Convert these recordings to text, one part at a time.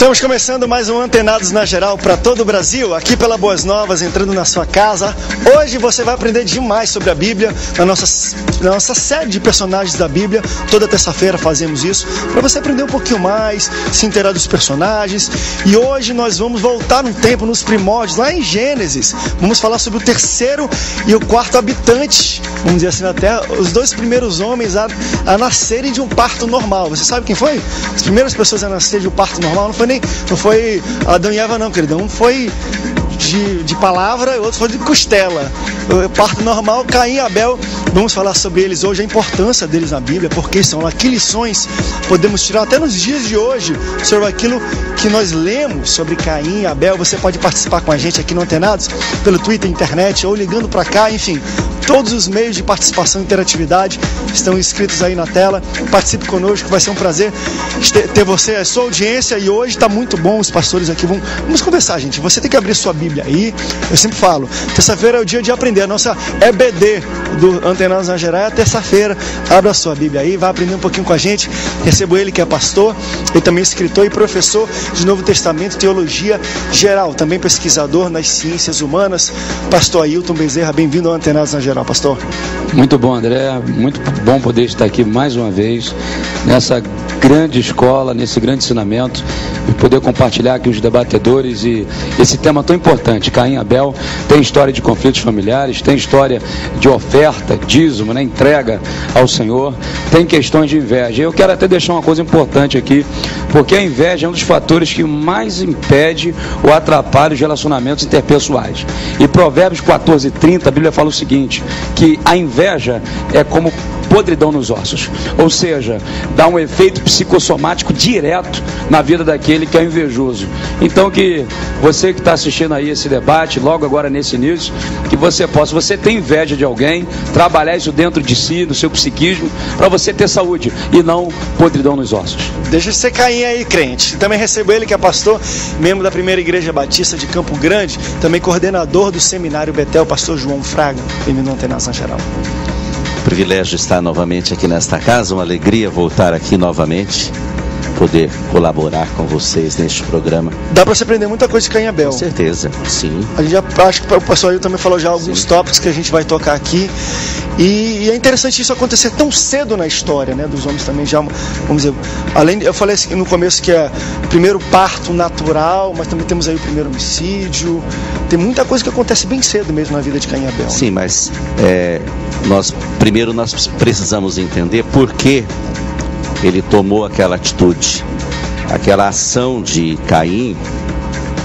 Estamos começando mais um Antenados na Geral para todo o Brasil, aqui pela Boas Novas, entrando na sua casa. Hoje você vai aprender demais sobre a Bíblia, na nossa série de personagens da Bíblia. Toda terça-feira fazemos isso, para você aprender um pouquinho mais, se inteirar dos personagens. E hoje nós vamos voltar no tempo, nos primórdios, lá em Gênesis. Vamos falar sobre o terceiro e o quarto habitante, vamos dizer assim, na Terra, os dois primeiros homens a nascerem de um parto normal. Você sabe quem foi? As primeiras pessoas a nascer de um parto normal não foi Adão e Eva não, querido. Um foi de palavra e o outro foi de costela. O parto normal, Caim e Abel. Vamos falar sobre eles hoje, a importância deles na Bíblia, porque são lá, que lições podemos tirar até nos dias de hoje sobre aquilo que nós lemos sobre Caim e Abel. Você pode participar com a gente aqui no Antenados, pelo Twitter, internet ou ligando para cá, enfim. Todos os meios de participação e interatividade estão inscritos aí na tela. Participe conosco, vai ser um prazer ter você, a sua audiência. E hoje está muito bom, os pastores aqui vamos conversar, gente. Você tem que abrir sua Bíblia aí. Eu sempre falo, terça-feira é o dia de aprender. A nossa EBD do Antenados na Geral é a terça-feira. Abra a sua Bíblia aí, vai aprender um pouquinho com a gente. Recebo ele que é pastor, ele também é escritor e professor de Novo Testamento, Teologia Geral, também pesquisador nas ciências humanas. Pastor Ailton Bezerra, bem-vindo ao Antenados na Geral, pastor. Muito bom, André, muito bom poder estar aqui mais uma vez nessa grande escola, nesse grande ensinamento e poder compartilhar aqui os debatedores e esse tema tão importante. Caim e Abel tem história de conflitos familiares, tem história de oferta, dízimo, né, entrega ao Senhor, tem questões de inveja. Eu quero até deixar uma coisa importante aqui, porque a inveja é um dos fatores que mais impede ou atrapalha os relacionamentos interpessoais. E Provérbios 14:30, a Bíblia fala o seguinte, que a inveja é como podridão nos ossos, ou seja, dá um efeito psicossomático direto na vida daquele que é invejoso. Então que você que está assistindo aí esse debate, logo agora nesse início, que você tem inveja de alguém, trabalhar isso dentro de si, no seu psiquismo, para você ter saúde e não podridão nos ossos. Deixa você cair aí, crente. Também recebo ele que é pastor, membro da Primeira Igreja Batista de Campo Grande, também coordenador do Seminário Betel, pastor João Fraga. Bem-vindo ao Antenados na Geral. Privilégio estar novamente aqui nesta casa, uma alegria voltar aqui novamente, poder colaborar com vocês neste programa. Dá para você aprender muita coisa de Caim e Abel. Com certeza, sim. A gente acho que o pastor Ailton também falou já alguns tópicos que a gente vai tocar aqui. E é interessante isso acontecer tão cedo na história, né, dos homens também já, vamos dizer, eu falei assim, no começo que é o primeiro parto natural, mas também temos aí o primeiro homicídio, tem muita coisa que acontece bem cedo mesmo na vida de Caim e Abel. Sim, mas nós precisamos entender por que ele tomou aquela atitude. Aquela ação de Caim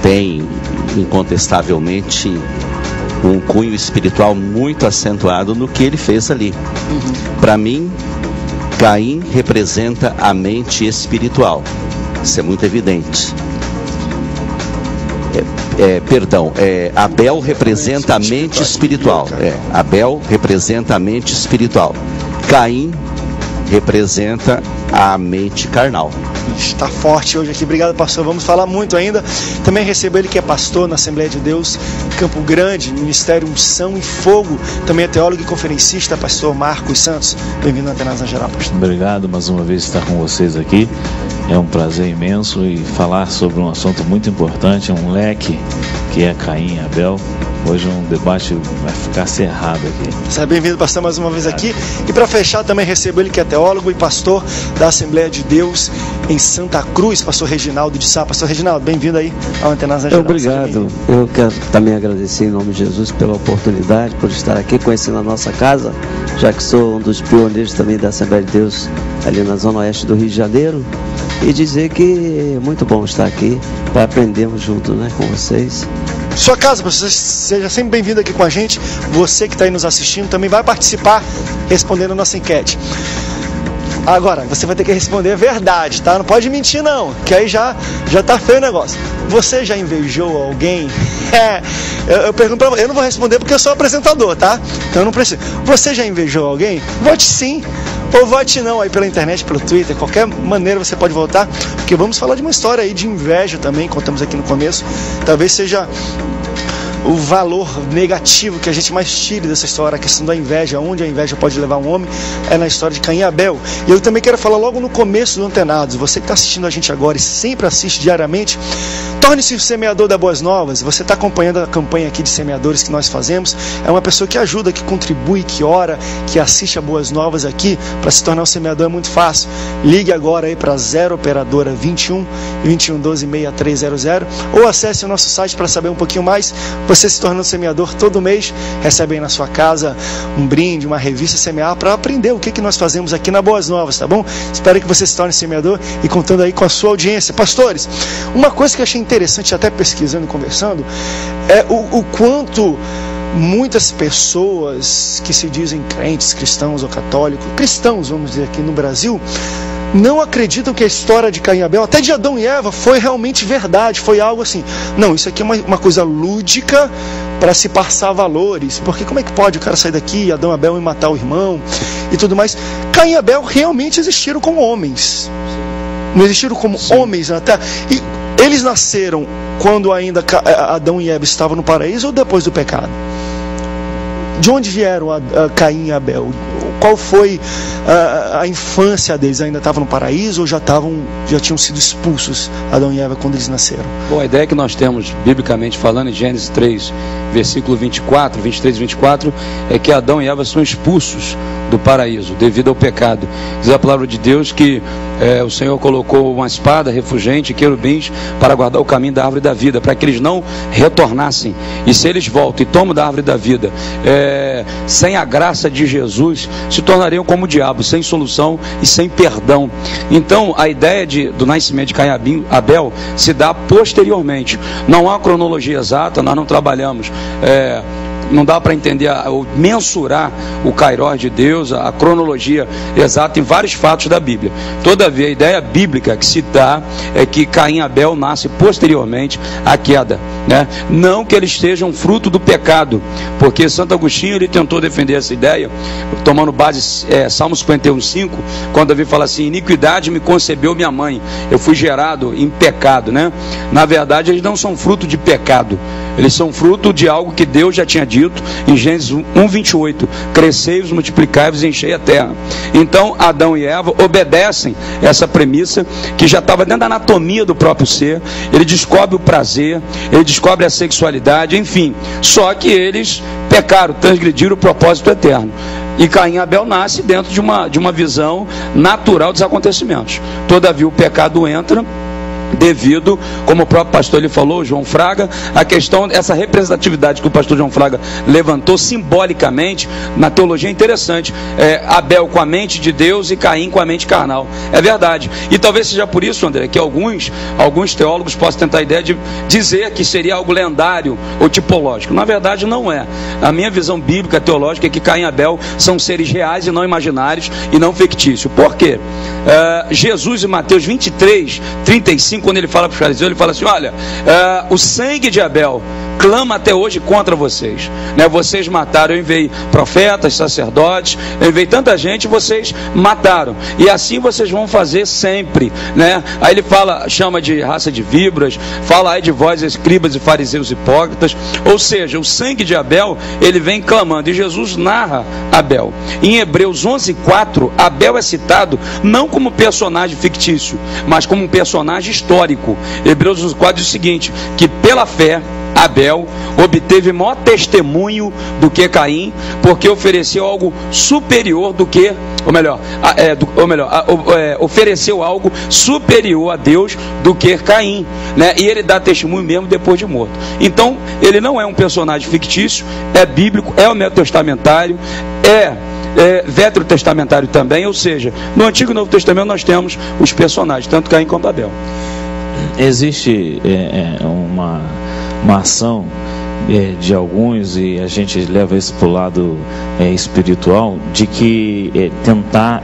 tem incontestavelmente um cunho espiritual muito acentuado no que ele fez ali. Para mim, Caim representa a mente espiritual. Isso é muito evidente. Abel representa a mente espiritual. Abel representa a mente espiritual. Caim representa a mente carnal. Está forte hoje aqui, obrigado, pastor. Vamos falar muito ainda. Também recebo ele que é pastor na Assembleia de Deus Campo Grande, Ministério Unção e Fogo. Também é teólogo e conferencista, pastor Marcos Santos. Bem-vindo ao Antenados na Geral, pastor. Obrigado mais uma vez estar com vocês aqui. É um prazer imenso e falar sobre um assunto muito importante, um leque que é Caim e Abel. Hoje um debate vai ficar cerrado aqui. Seja bem-vindo, pastor, mais uma vez aqui. E para fechar, também recebo ele que é teólogo e pastor da Assembleia de Deus em Santa Cruz, pastor Reginaldo de Sá. Pastor Reginaldo, bem-vindo aí ao Antenados na Geral. Obrigado. Eu quero também agradecer em nome de Jesus pela oportunidade, por estar aqui conhecendo a nossa casa, já que sou um dos pioneiros também da Assembleia de Deus ali na Zona Oeste do Rio de Janeiro. E dizer que é muito bom estar aqui para aprendermos junto, né, com vocês. Sua casa, você seja sempre bem-vindo aqui com a gente. Você que está aí nos assistindo também vai participar respondendo a nossa enquete. Agora, você vai ter que responder a verdade, tá? Não pode mentir não, que aí já tá feio o negócio. Você já invejou alguém? Eu pergunto pra você, eu não vou responder porque eu sou apresentador, tá? Então eu não preciso. Você já invejou alguém? Vote sim. Ou vote não aí pela internet, pelo Twitter, qualquer maneira você pode votar, porque vamos falar de uma história aí de inveja também, contamos aqui no começo. Talvez seja o valor negativo que a gente mais tire dessa história, a questão da inveja, onde a inveja pode levar um homem, é na história de Caim e Abel. E eu também quero falar logo no começo do Antenados. Você que está assistindo a gente agora e sempre assiste diariamente, torne-se o semeador da Boas Novas. Você está acompanhando a campanha aqui de semeadores que nós fazemos. É uma pessoa que ajuda, que contribui, que ora, que assiste a Boas Novas aqui. Para se tornar um semeador é muito fácil. Ligue agora aí para 0 operadora 21 12 6300 ou acesse o nosso site para saber um pouquinho mais. Você se tornando semeador todo mês, recebe aí na sua casa um brinde, uma revista Semear, para aprender o que nós fazemos aqui na Boas Novas, tá bom? Espero que você se torne semeador e contando aí com a sua audiência. Pastores, uma coisa que eu achei interessante, até pesquisando e conversando, é o quanto muitas pessoas que se dizem crentes, cristãos ou católicos, cristãos, vamos dizer aqui no Brasil, não acreditam que a história de Caim e Abel, até de Adão e Eva, foi realmente verdade, foi algo assim. Não, isso aqui é uma coisa lúdica para se passar valores, porque como é que pode o cara sair daqui, Adão e Abel, e matar o irmão e tudo mais? Caim e Abel realmente existiram como homens, não existiram como homens na terra. E eles nasceram quando ainda Adão e Eva estavam no paraíso ou depois do pecado? De onde vieram Caim e Abel? Qual foi a infância deles? Ainda estavam no paraíso ou já tinham sido expulsos, Adão e Eva, quando eles nasceram? Bom, a ideia que nós temos, biblicamente falando, em Gênesis 3, versículo 23 e 24, é que Adão e Eva são expulsos do paraíso devido ao pecado. Diz a palavra de Deus que o Senhor colocou uma espada, refugente e querubins para guardar o caminho da árvore da vida, para que eles não retornassem. E se eles voltam e tomam da árvore da vida sem a graça de Jesus, se tornariam como o diabo, sem solução e sem perdão. Então a ideia do nascimento de Caim e Abel se dá posteriormente. Não há cronologia exata, nós não trabalhamos, não dá para entender ou mensurar o kairós de Deus, a cronologia exata em vários fatos da Bíblia. Todavia, a ideia bíblica que se dá é que Caim e Abel nascem posteriormente à queda, né? Não que eles sejam fruto do pecado, porque Santo Agostinho ele tentou defender essa ideia, tomando base Salmo 51:5, quando Davi fala assim: iniquidade me concebeu minha mãe, eu fui gerado em pecado, né? Na verdade, eles não são fruto de pecado, eles são fruto de algo que Deus já tinha dito em Gênesis 1:28, crescei-vos, multiplicai-vos e enchei a terra. Então Adão e Eva obedecem essa premissa que já estava dentro da anatomia do próprio ser. Ele descobre o prazer, ele descobre a sexualidade, enfim, só que eles pecaram, transgrediram o propósito eterno. E Caim e Abel nasce dentro de uma visão natural dos acontecimentos. Todavia o pecado entra devido, como o próprio pastor ele falou, João Fraga, a questão, essa representatividade que o pastor João Fraga levantou simbolicamente na teologia é interessante. Abel com a mente de Deus e Caim com a mente carnal. É verdade. E talvez seja por isso, André, que alguns teólogos possam tentar a ideia de dizer que seria algo lendário ou tipológico. Na verdade não é. A minha visão bíblica, teológica, é que Caim e Abel são seres reais e não imaginários e não fictícios. Por quê? Jesus em Mateus 23:35, quando ele fala para os fariseus, ele fala assim: olha, o sangue de Abel clama até hoje contra vocês, né? Vocês mataram, eu enviei profetas, sacerdotes, eu enviei tanta gente, vocês mataram, e assim vocês vão fazer sempre, né? Aí ele chama de raça de víboras, fala aí de vós, escribas e fariseus hipócritas. Ou seja, o sangue de Abel, ele vem clamando, e Jesus narra Abel. Em Hebreus 11:4, Abel é citado não como personagem fictício, mas como um personagem histórico. Hebreus 11:4 diz o seguinte: que pela fé Abel obteve maior testemunho do que Caim, porque ofereceu algo superior do que, ofereceu algo superior a Deus do que Caim, né? E ele dá testemunho mesmo depois de morto. Então ele não é um personagem fictício, é bíblico, é o neotestamentário, veterotestamentário também. Ou seja, no Antigo e Novo Testamento nós temos os personagens, tanto Caim quanto Abel. Existe uma ação de alguns, e a gente leva isso para o lado espiritual, de que tentar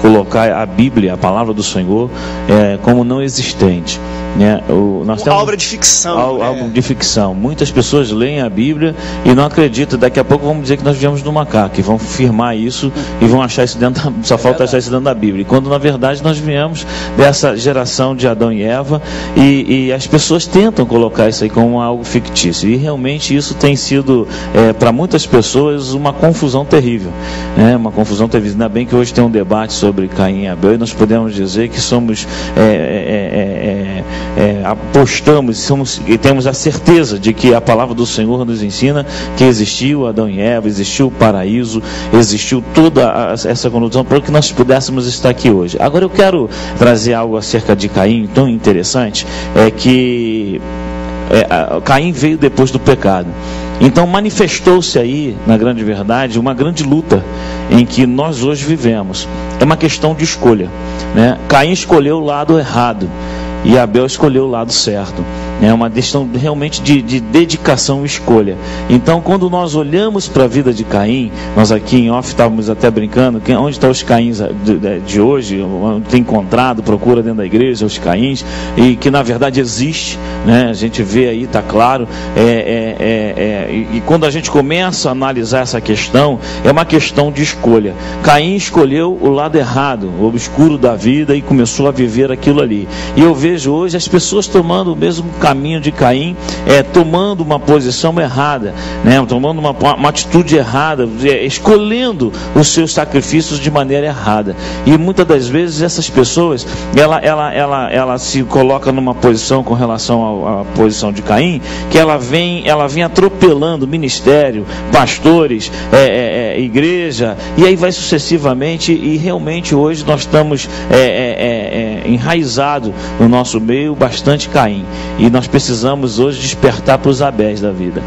colocar a Bíblia, a palavra do Senhor, como não existente. Nós temos obra de ficção. Algo de ficção. Muitas pessoas leem a Bíblia e não acreditam. Daqui a pouco vamos dizer que nós viemos do macaco, e vão firmar isso e vão achar isso dentro só falta achar isso dentro da Bíblia. E quando na verdade nós viemos dessa geração de Adão e Eva, e as pessoas tentam colocar isso aí como algo fictício. E realmente isso tem sido para muitas pessoas uma confusão terrível, uma confusão terrível. Ainda bem que hoje tem um debate sobre Caim e Abel, e nós podemos dizer que somos apostamos e temos a certeza de que a palavra do Senhor nos ensina que existiu Adão e Eva, existiu o paraíso, existiu toda essa condução para que nós pudéssemos estar aqui hoje. Agora eu quero trazer algo acerca de Caim tão interessante, que Caim veio depois do pecado. Então manifestou-se aí, na grande verdade, uma grande luta em que nós hoje vivemos. É uma questão de escolha, Caim escolheu o lado errado e Abel escolheu o lado certo. É uma questão realmente de dedicação e escolha. Então, quando nós olhamos para a vida de Caim, nós aqui em off estávamos até brincando, onde estão os Caíns de hoje, onde tem encontrado, procura dentro da igreja os Caíns, e que na verdade existe, a gente vê aí, está claro, e quando a gente começa a analisar essa questão, é uma questão de escolha. Caim escolheu o lado errado, o obscuro da vida, e começou a viver aquilo ali. E eu vejo hoje as pessoas tomando o mesmo caminho de Caim, tomando uma posição errada, tomando uma atitude errada, escolhendo os seus sacrifícios de maneira errada. E muitas das vezes essas pessoas, ela se coloca numa posição com relação à posição de Caim, que ela vem atropelando ministério, pastores, igreja, e aí vai sucessivamente. E realmente hoje nós estamos enraizados no nosso meio bastante Caim, e nós precisamos hoje despertar para os Abéis da vida.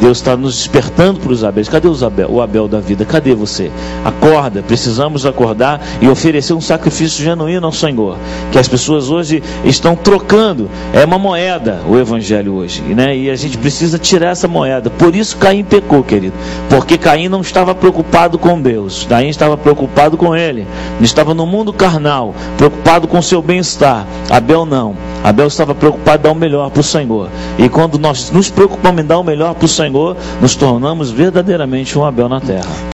Deus está nos despertando para os Abéis. Cadê o Abel da vida? Cadê você? Acorda, precisamos acordar e oferecer um sacrifício genuíno ao Senhor, que as pessoas hoje estão trocando, uma moeda, o Evangelho hoje, e a gente precisa tirar essa moeda. Por isso Caim pecou, querido, porque Caim não estava preocupado com Deus, Caim estava preocupado com ele, estava no mundo carnal, preocupado com seu bem-estar. Abel não. Abel estava preocupado em dar o melhor para o Senhor. E quando nós nos preocupamos em dar o melhor para o Senhor, nos tornamos verdadeiramente um Abel na terra.